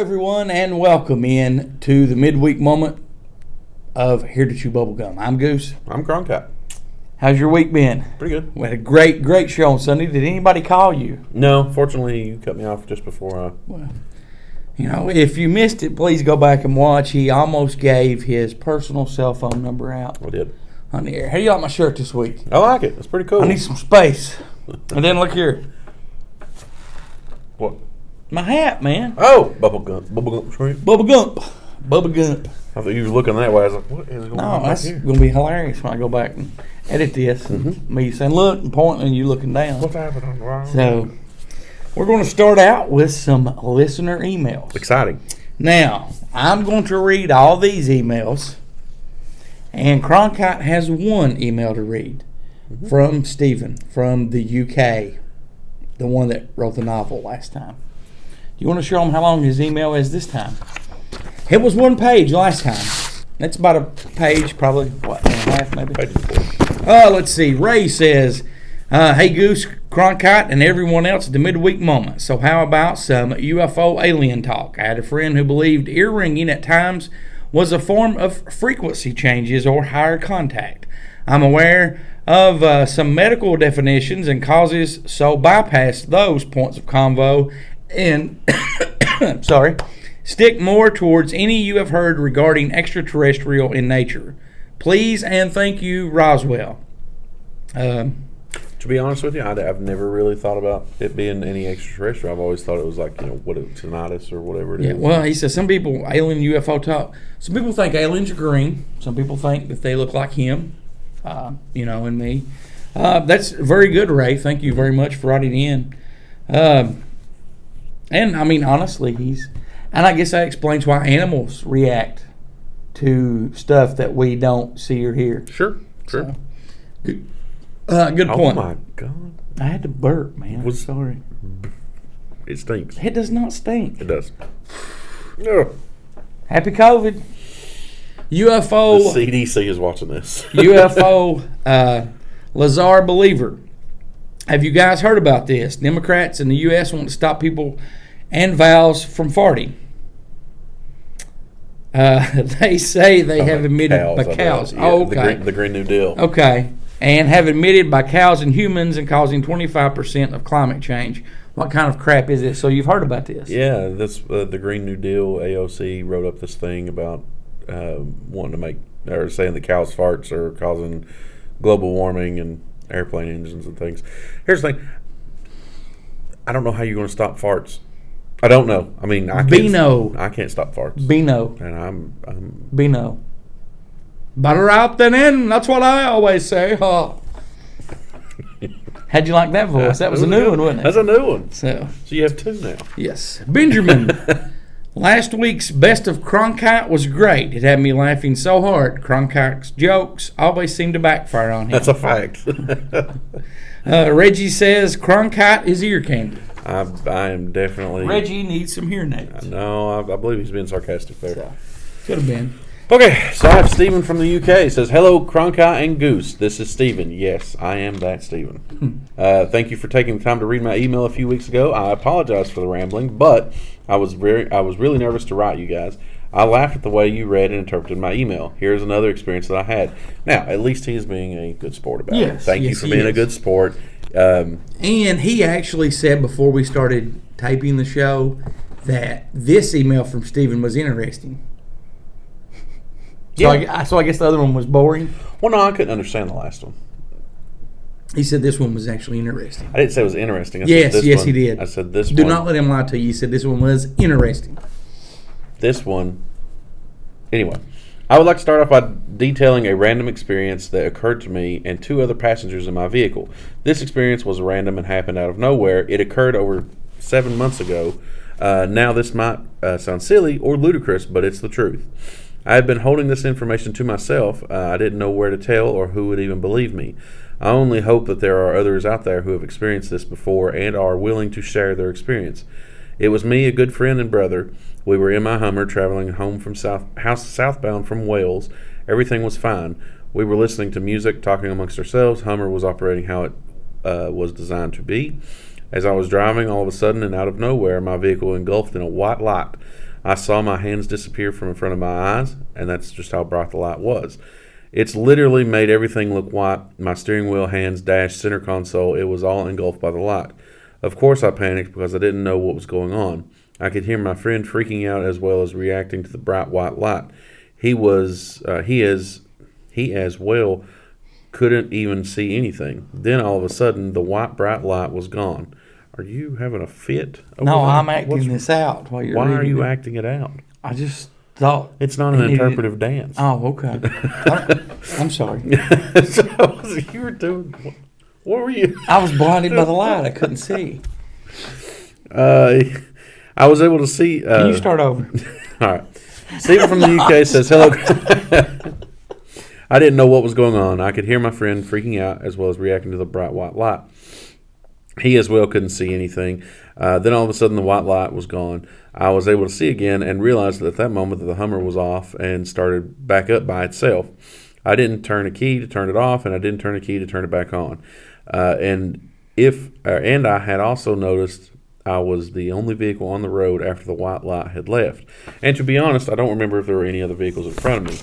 everyone, and welcome in to the midweek moment of Here to Chew Bubblegum. I'm Goose. I'm Cronkite. How's your week been? Pretty good. We had a great show on Sunday. Did anybody call you? No, fortunately, you cut me off just before Well, if you missed it, please go back and watch. He almost gave his personal cell phone number out I did. on the air. How do you like my shirt this week? I like it. It's pretty cool. I need some space. And then look here. What? My hat, man. Oh, Bubblegum shrimp. Bubba Gump. I thought you were looking that way. I was like, what is going No, on back that's here? going to be hilarious when I go back and edit this. And me saying, look, and pointing, and you looking down. What's happening? Wow. So, we're going to start out with some listener emails. Exciting. Now, I'm going to read all these emails, and Cronkite has one email to read from Stephen from the UK, the one that wrote the novel last time. Do you want to show them how long his email is this time? It was one page last time. That's about a page, probably, and a half maybe? Let's see. Ray says, hey, Goose, Cronkite, and everyone else at the midweek moment. So how about some UFO alien talk? I had a friend who believed ear ringing at times was a form of frequency changes or higher contact. I'm aware of some medical definitions and causes, so bypass those points of convo and stick more towards any you have heard regarding extraterrestrial in nature. Please and thank you, Roswell. To be honest with you, I've never really thought about it being any extraterrestrial. I've always thought it was like, what it's tinnitus or whatever it is. Well, he says some people, alien UFO talk, some people think aliens are green. Some people think that they look like him, and me. That's very good, Ray. Thank you very much for writing in. And, I mean, honestly, and I guess that explains why animals react to stuff that we don't see or hear. Sure. So, good point. Oh, my God. I had to burp, man. Sorry. It stinks. It does not stink. It does. No. Happy COVID. UFO. The CDC is watching this. UFO Lazar believer. Have you guys heard about this? Democrats in the U.S. want to stop people and vows from farting. They say they have admitted by cows. Yeah, okay. The Green New Deal. Okay. And have admitted by cows and humans and causing 25% of climate change. What kind of crap is this? So you've heard about this? Yeah, this the Green New Deal, AOC wrote up this thing about wanting to saying that cows' farts are causing global warming and airplane engines and things. Here's the thing. I don't know how you're going to stop farts. I don't know. I mean, I can't stop farts. Beano. And I'm Beano. Better out than in. That's what I always say. Oh. How'd you like that voice? That was a new one, wasn't it? That's a new one. So you have two now. Yes. Benjamin. Last week's Best of Cronkite was great. It had me laughing so hard. Cronkite's jokes always seem to backfire on him. That's a fact. Reggie says Cronkite is ear candy. I am definitely... Reggie needs some hearing aids. No, I believe he's being sarcastic there. So, could have been. Okay, so I have Stephen from the UK. It says, hello, Cronkite and Goose. This is Stephen. Yes, I am that Stephen. Thank you for taking the time to read my email a few weeks ago. I apologize for the rambling, but I was really nervous to write you guys. I laughed at the way you read and interpreted my email. Here's another experience that I had. Now, at least he is being a good sport about it. Thank you for being a good sport. And he actually said before we started taping the show that this email from Stephen was interesting. So, yeah. So I guess the other one was boring? Well, no, I couldn't understand the last one. He said this one was actually interesting. I didn't say it was interesting. Yes, he did. I said this one. Do not let him lie to you. He said this one was interesting. This one. Anyway, I would like to start off by detailing a random experience that occurred to me and two other passengers in my vehicle. This experience was random and happened out of nowhere. It occurred over 7 months ago. Now this might sound silly or ludicrous, but it's the truth. I had been holding this information to myself. I didn't know where to tell or who would even believe me. I only hope that there are others out there who have experienced this before and are willing to share their experience. It was me, a good friend and brother. We were in my Hummer traveling home from southbound from Wales. Everything was fine. We were listening to music, talking amongst ourselves. Hummer was operating how it was designed to be. As I was driving, all of a sudden and out of nowhere, my vehicle engulfed in a white light. I saw my hands disappear from in front of my eyes, and that's just how bright the light was. It's literally made everything look white. My steering wheel, hands, dash, center console, it was all engulfed by the light. Of course I panicked because I didn't know what was going on. I could hear my friend freaking out as well as reacting to the bright white light. He as well couldn't even see anything. Then all of a sudden, the white bright light was gone. Are you having a fit? No, I'm acting this out while you're Why reading are you it. acting it out? I just thought It's not an interpretive dance. Oh, okay. I'm sorry. So you were doing. What were you? I was blinded by the light. I couldn't see. I was able to see. Can you start over? All right. Stephen from the UK says, hello. I didn't know what was going on. I could hear my friend freaking out as well as reacting to the bright white light. He as well couldn't see anything. Then all of a sudden the white light was gone. I was able to see again and realized that at that moment that the Hummer was off and started back up by itself. I didn't turn a key to turn it off, and I didn't turn a key to turn it back on. And I had also noticed I was the only vehicle on the road after the white light had left. And to be honest, I don't remember if there were any other vehicles in front of me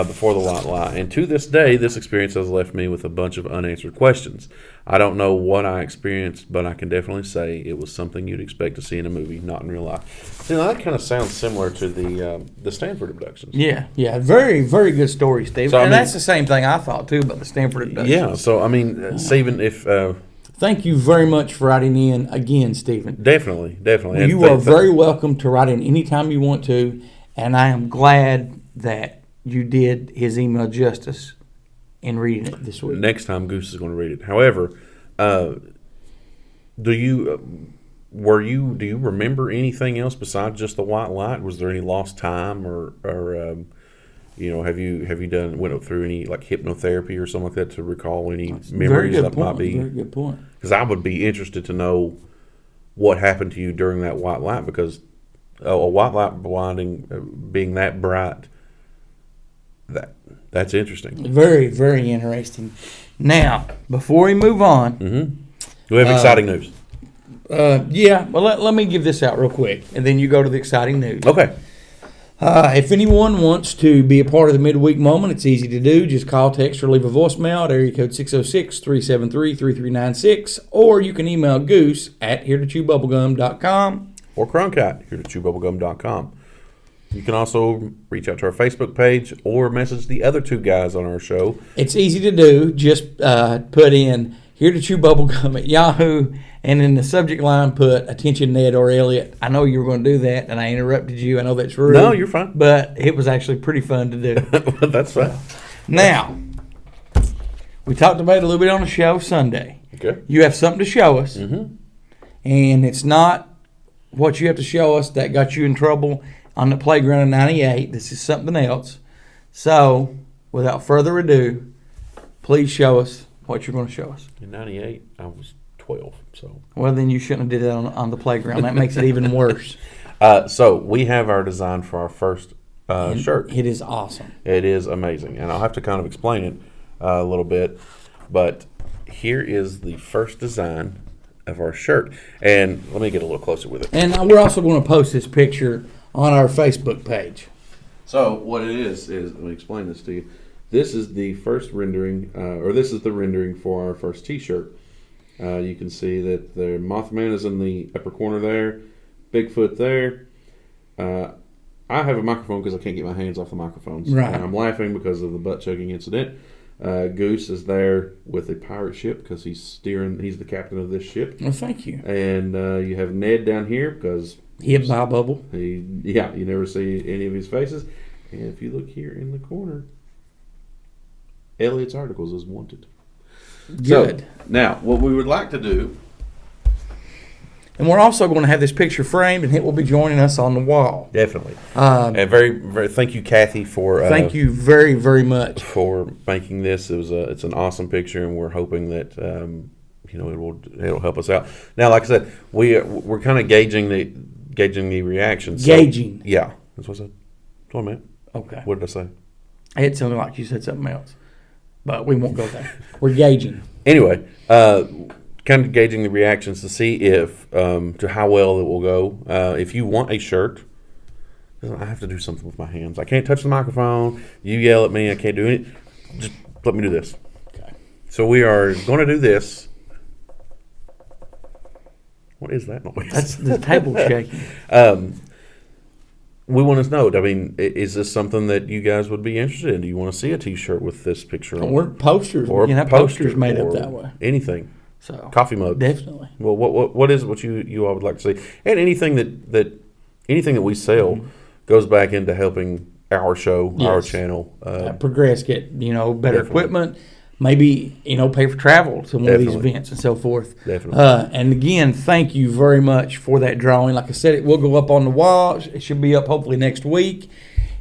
before the white light. And to this day, this experience has left me with a bunch of unanswered questions. I don't know what I experienced, but I can definitely say it was something you'd expect to see in a movie, not in real life. See, now that kind of sounds similar to the Stanford abductions. Yeah. Very, very good story, Steve. So, I mean, that's the same thing I thought, too, about the Stanford abduction. Yeah, so, I mean, Stephen, if... Thank you very much for writing in again, Stephen. Definitely. You are very welcome to write in anytime you want to, and I am glad that you did his email justice in reading it this week. Next time, Goose is going to read it. However, do you remember anything else besides just the white light? Was there any lost time, or have you went through any like hypnotherapy or something like that to recall any memories that might be? Very good point. Because I would be interested to know what happened to you during that white light, because a white light blinding being that bright, that's interesting. Very, very interesting. Now, before we move on, We have exciting news. let me give this out real quick, and then you go to the exciting news. Okay. If anyone wants to be a part of the midweek moment, it's easy to do. Just call, text, or leave a voicemail at area code 606-373-3396, or you can email Goose at heretochewbubblegum.com. Or Cronkite, heretochewbubblegum.com. You can also reach out to our Facebook page or message the other two guys on our show. It's easy to do. Just put in Here to Chew Bubblegum at Yahoo, and in the subject line put attention Ned or Elliot. I know you were going to do that, and I interrupted you. I know that's rude. No, you're fine. But it was actually pretty fun to do. That's fine. Now, we talked about it a little bit on the show Sunday. Okay. You have something to show us, and it's not what you have to show us that got you in trouble on the playground in 98. This is something else. So, without further ado, please show us what you're going to show us. In 98, I was 12. So Well, then you shouldn't have did that on the playground. That makes it even worse. So we have our design for our first shirt. It is awesome. It is amazing. And I'll have to kind of explain it a little bit. But here is the first design of our shirt. And let me get a little closer with it. And we're also going to post this picture on our Facebook page. So what it is let me explain this to you. This is the first rendering, or this is the rendering for our first T-shirt. You can see that the Mothman is in the upper corner there, Bigfoot there. I have a microphone because I can't get my hands off the microphones. Right. And I'm laughing because of the butt chugging incident. Goose is there with a pirate ship because he's the captain of this ship. Well, thank you. And you have Ned down here because Hit by a bubble. you never see any of his faces. And if you look here in the corner, Elliot's Articles is wanted. Good. So, now, what we would like to do... And we're also going to have this picture framed, and it will be joining us on the wall. Definitely. And very, very thank you, Kathy, for... thank you very, very much. For making this. It's an awesome picture, and we're hoping that it'll help us out. Now, like I said, we're kind of gauging the reactions. Gauging. Yeah. That's what I said. That's what I meant. Okay. What did I say? It sounded like you said something else. But we won't go there. We're gauging. Anyway, kind of gauging the reactions to see if to how well it will go. If you want a shirt, I have to do something with my hands. I can't touch the microphone. You yell at me. I can't do it. Just let me do this. Okay. So we are going to do this. What is that noise? That's the table shaking. We want to know. I mean, is this something that you guys would be interested in? Do you want to see a T-shirt with this picture on? Or posters. Or we can have poster, posters made up or that way. Anything. So Coffee mug. definitely. Well, what is it what you all would like to see? And anything that we sell goes back into helping our show, our Yes. channel. Progress, get better Definitely. equipment, maybe pay for travel to one of these Definitely. events and so forth. Definitely. And again, thank you very much for that drawing. Like I said, it will go up on the wall. It should be up hopefully next week.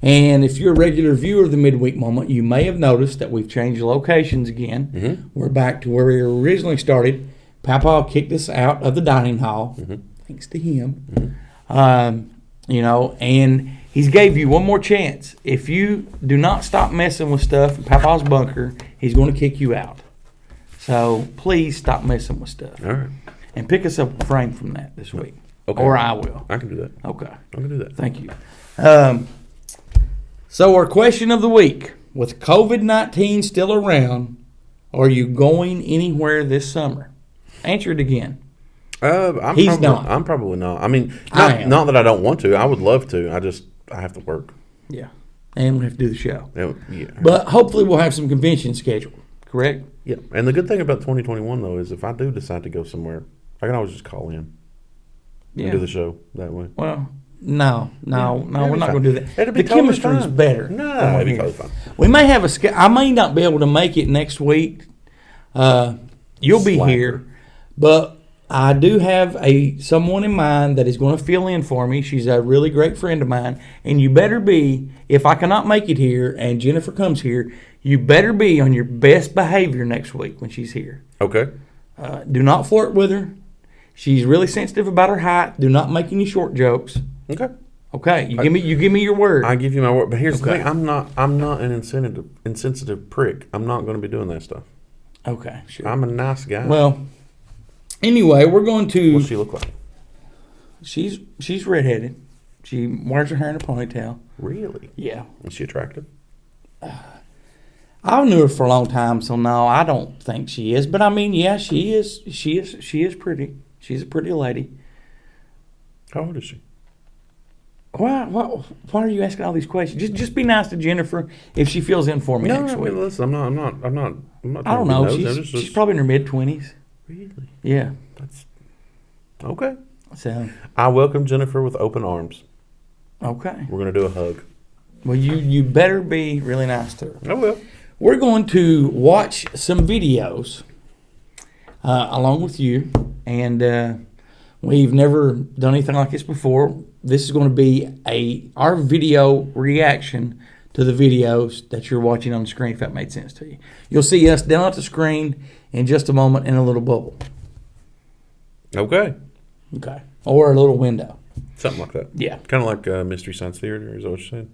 And if you're a regular viewer of the Midweek Moment, you may have noticed that we've changed locations again. Mm-hmm. We're back to where we originally started. Papa kicked us out of the dining hall, Mm-hmm. thanks to him. And he's gave you one more chance. If you do not stop messing with stuff in Papa's bunker, he's going to kick you out. So please stop messing with stuff. All right. And pick us up a frame from that this week. Okay. Or I will. I can do that. Okay. I can do that. Thank you. So our question of the week, with COVID-19 still around, are you going anywhere this summer? Answer it again. I'm probably not. I mean, not that I don't want to. I would love to. I have to work. Yeah. And we have to do the show. Yeah. But hopefully we'll have some conventions scheduled, correct? Yeah. And the good thing about 2021 though is if I do decide to go somewhere, I can always just call in and do the show that way. Well, no, we're not going to do that. It'll be The totally chemistry's fine. better. No, it'll be totally fine. We may have I may not be able to make it next week. You'll be Slacker. here, but I do have someone in mind that is going to fill in for me. She's a really great friend of mine, and you better be, if I cannot make it here and Jennifer comes here, you better be on your best behavior next week when she's here. Okay. Do not flirt with her. She's really sensitive about her height. Do not make any short jokes. Okay. Okay, you give me your word. I give you my word, but here's the Okay. thing: I'm not an insensitive prick. I'm not going to be doing that stuff. Okay, sure. I'm a nice guy. Well, anyway, we're going to. What's she look like? She's redheaded. She wears her hair in a ponytail. Really? Yeah. Is she attractive? I knew her for a long time, so no, I don't think she is. But I mean, yeah, she is. She is pretty. She's a pretty lady. How old is she? Why are you asking all these questions? Just be nice to Jennifer if she fills in for me next week. Listen, I'm not. I don't know. She's probably in her mid-20s. Really. Yeah. That's okay. So. I welcome Jennifer with open arms. Okay. We're gonna do a hug. Well, you better be really nice to her. I will. We're going to watch some videos along with you, and we've never done anything like this before. This is going to be our video reaction to the videos that you're watching on the screen, if that made sense to you. You'll see us down at the screen in just a moment in a little bubble. Okay. Okay. Or a little window. Something like that. Yeah. Kind of like Mystery Science Theater. Is that what you're saying?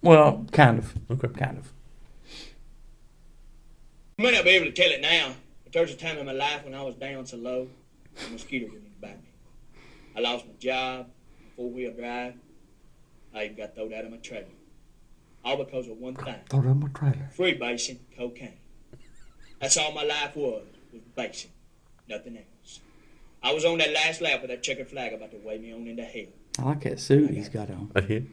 Well, kind of. Okay. Kind of. You may not be able to tell it now, but there was a time in my life when I was down so low, a mosquito didn't bite me. I lost my job, four-wheel drive. I even got thrown out of my trailer. All because of one thing. Throw down my trailer. Freebasing cocaine. That's all my life was basing. Nothing else. I was on that last lap with that checkered flag about to weigh me on into hell. I like that suit he's got on. A hit.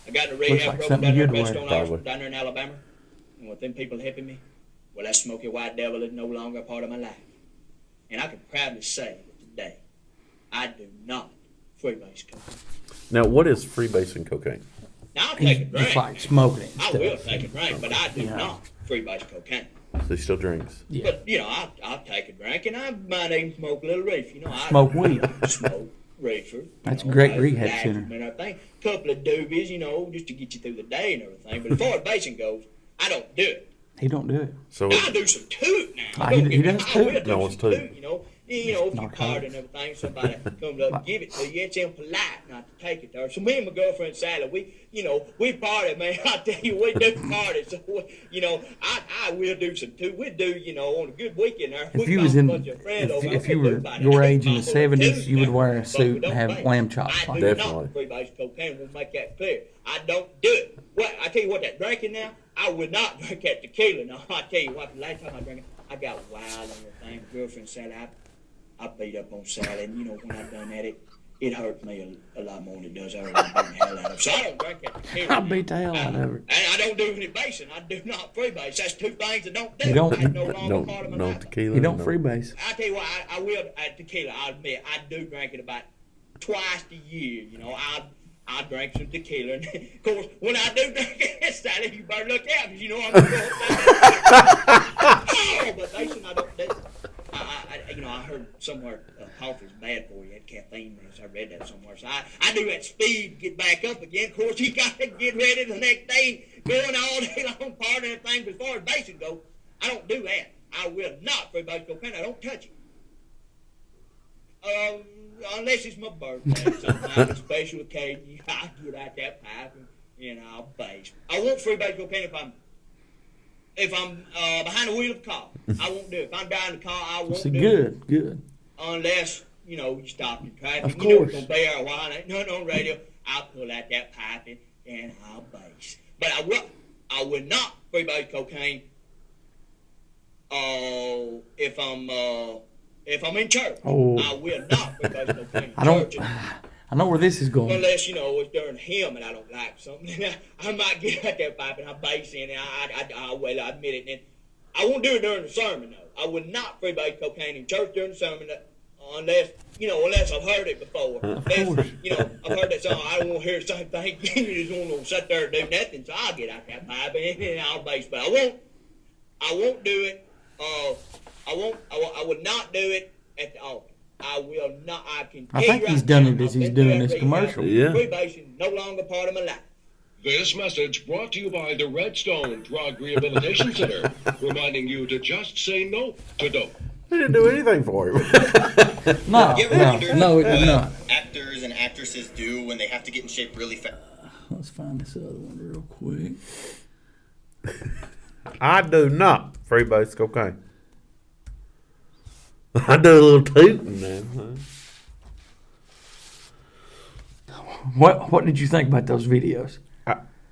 I got in a Looks rehab like program something down there you'd at wear. Redstone Probably. Hospital down there in Alabama. And with them people helping me, well, that smoky white devil is no longer a part of my life. And I can proudly say that today, I do not freebase cocaine. Now, what is freebasing cocaine? Now, I'll take a drink. It's like smoking it and I stuff. will take a drink, but I do Yeah. not freebase cocaine. So he still drinks. Yeah. But, I'll take a drink, and I might even smoke a little reefer. Smoke weed. Smoke reefer. That's a great I rehab relax center. And everything. Couple of doobies, just to get you through the day and everything. But as far as basing goes, I don't do it. He don't do it. So Now I do some toot now. Ah, he does I will toot. do No, some what's toot? You know, if you Narcotics. card and everything, somebody comes up and give it to you, it's impolite not to take it there. So me and my girlfriend Sally, we party, man. I tell you, we do party. So I will do some too. We do, on a good weekend there. If you was if you were your age in the 70s, you would wear a suit and have lamb chops. I Like do that. Definitely. not freebase cocaine. We'll make that clear. I don't do it. Well, I tell you what, that drinking now, I would not drink that tequila. Now, I tell you what, the last time I drank it, I got wild on the thing. My girlfriend said I beat up on Sally, and when I done that, it hurt me a lot more than it does her. I beat the hell out of her. So I don't drink that tequila. I beat the hell out of her. And I don't do any basing. I do not freebase. That's two things I don't do. You don't- That's no longer part of my No life. tequila. You don't no. freebase. I tell you what, I will tequila. I'll admit, I do drink it about twice a year. I drink some tequila. And of course, when I do drink it, Sally, you better look out because I'm going to oh, but basing, I don't do. I heard somewhere coffee's bad for you. It had caffeine in it. So I read that somewhere. So I do that speed to get back up again. Of course, you got to get ready the next day, going all day long, partying and things. But as far as basing go, I don't do that. I will not freebase cocaine. I don't touch it. Unless it's my birthday, sometime a special occasion, I get out that pipe and I'll base. I won't freebase cocaine if I'm behind the wheel of a car. I won't do it. If I'm driving the car, I won't So do it. good. Unless, you stop in traffic. Of You know course. it's going to be there a while. Ain't nothing on radio. I'll pull out that pipe and I'll base. But I would not freebase cocaine if I'm in church. Oh. I will not freebase cocaine in I don't. church. I know where this is going. Unless, it's during hymn and I don't like something. I might get out that pipe and I bass in it. I admit it. And I won't do it during the sermon, though. I would not freebase cocaine in church during the sermon unless I've heard it before. course. I've heard that song. I don't want to hear the same thing. You just want to sit there and do nothing. So I'll get out that pipe and I'll bass. But I won't do it. I would not do it at the altar. I will not. I can. I think he's done it as he's doing this commercial. Yeah. Freebasing no longer part of my life. This message brought to you by the Redstone Drug Rehabilitation Center, reminding you to just say no to dope. They didn't do anything for him. No, You ever wondered no, it did what not. actors and actresses do when they have to get in shape really fast? Let's find this other one real quick. I do not freebase cocaine. I do a little tooting now. What did you think about those videos?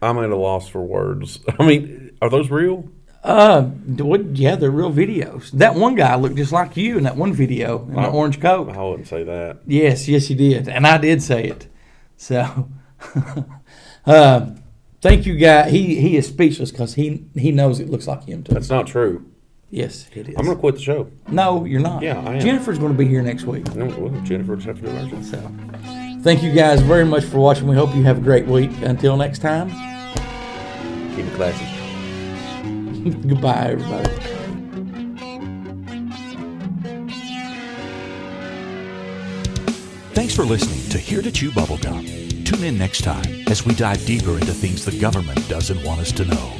I'm at a loss for words. I mean, are those real? Yeah, they're real videos. That one guy looked just like you in that one video in the orange coat. I wouldn't say that. Yes, you did, and I did say it. So, thank you, guy. He is speechless because he knows it looks like him too. That's not true. Yes, it is. I'm going to quit the show. No, you're not. Yeah, I am. Jennifer's going to be here next week. No, well, Jennifer just have to do her job. So, thank you guys very much for watching. We hope you have a great week. Until next time, Keep it classy. goodbye, everybody. Thanks for listening to Here to Chew Bubblegum. Tune in next time as we dive deeper into things the government doesn't want us to know.